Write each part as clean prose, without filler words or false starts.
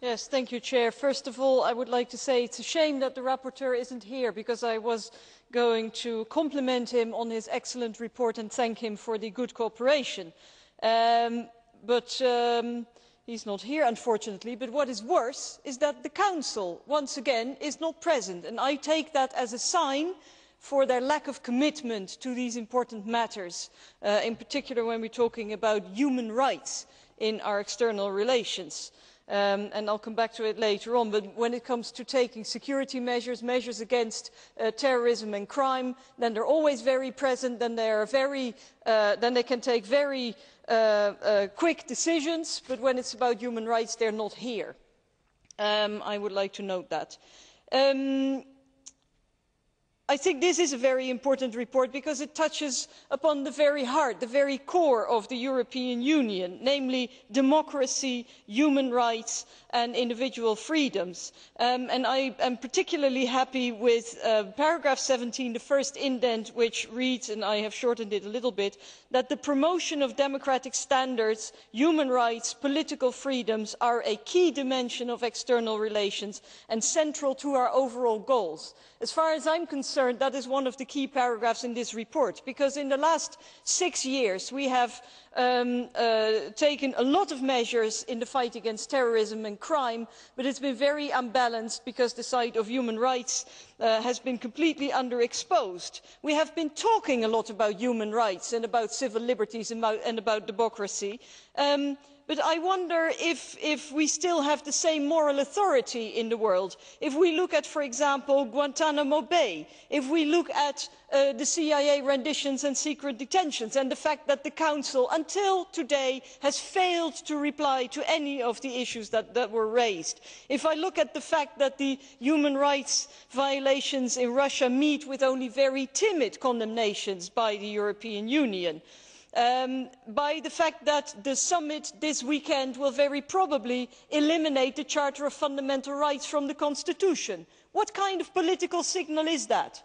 Yes, thank you, Chair. First of all, I would like to say it's a shame that the rapporteur isn't here, because I was going to compliment him on his excellent report and thank him for the good cooperation. But he's not here, unfortunately. But what is worse is that the Council, once again, is not present, and I take that as a sign for their lack of commitment to these important matters, in particular when we are talking about human rights in our external relations. And I'll come back to it later on, but when it comes to taking security measures, measures against terrorism and crime, then they're always very present, then they can take very quick decisions, but when it's about human rights, they're not here. I would like to note that. I think this is a very important report because it touches upon the very heart, the very core of the European Union, namely democracy, human rights and individual freedoms. And I am particularly happy with paragraph 17, the first indent, which reads, and I have shortened it a little bit, that the promotion of democratic standards, human rights, political freedoms are a key dimension of external relations and central to our overall goals. As far as I'm concerned, that is one of the key paragraphs in this report, because in the last 6 years we have taken a lot of measures in the fight against terrorism and crime, but it's been very unbalanced because the side of human rights has been completely underexposed. We have been talking a lot about human rights and about civil liberties and about democracy, but I wonder if we still have the same moral authority in the world. If we look at, for example, Guantanamo Bay, if we look at the CIA renditions and secret detentions, and the fact that the Council until today has failed to reply to any of the issues that were raised. If I look at the fact that the human rights violations in Russia meet with only very timid condemnations by the European Union, by the fact that the summit this weekend will very probably eliminate the Charter of Fundamental Rights from the Constitution. What kind of political signal is that?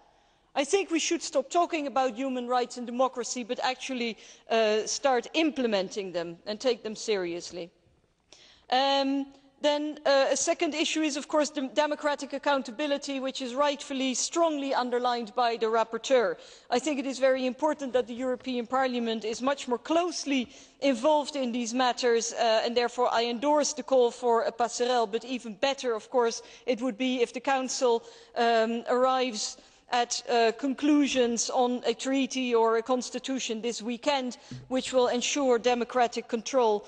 I think we should stop talking about human rights and democracy, but actually start implementing them and take them seriously. Then a second issue is, of course, democratic accountability, which is rightfully strongly underlined by the rapporteur. I think it is very important that the European Parliament is much more closely involved in these matters, and therefore I endorse the call for a passerelle, but even better, of course, it would be if the Council arrives at conclusions on a treaty or a constitution this weekend, which will ensure democratic control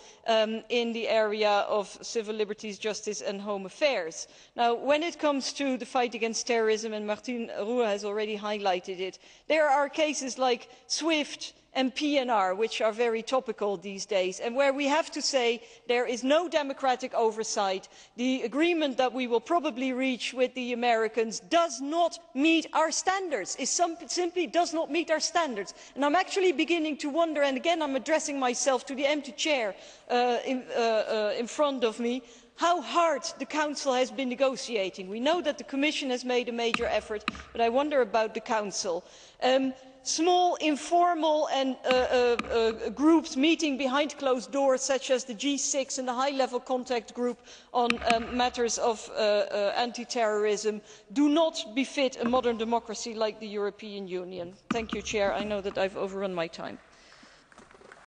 in the area of civil liberties, justice and home affairs. Now, when it comes to the fight against terrorism, and Martin Roux has already highlighted it, there are cases like SWIFT and PNR, which are very topical these days, and where we have to say there is no democratic oversight. The agreement that we will probably reach with the Americans does not meet our standards. It simply does not meet our standards. And I'm actually beginning to wonder, and again I'm addressing myself to the empty chair in front of me, how hard the Council has been negotiating. We know that the Commission has made a major effort, but I wonder about the Council. Small, informal and groups meeting behind closed doors, such as the G6 and the high-level contact group on matters of anti-terrorism, do not befit a modern democracy like the European Union. Thank you, Chair. I know that I've overrun my time.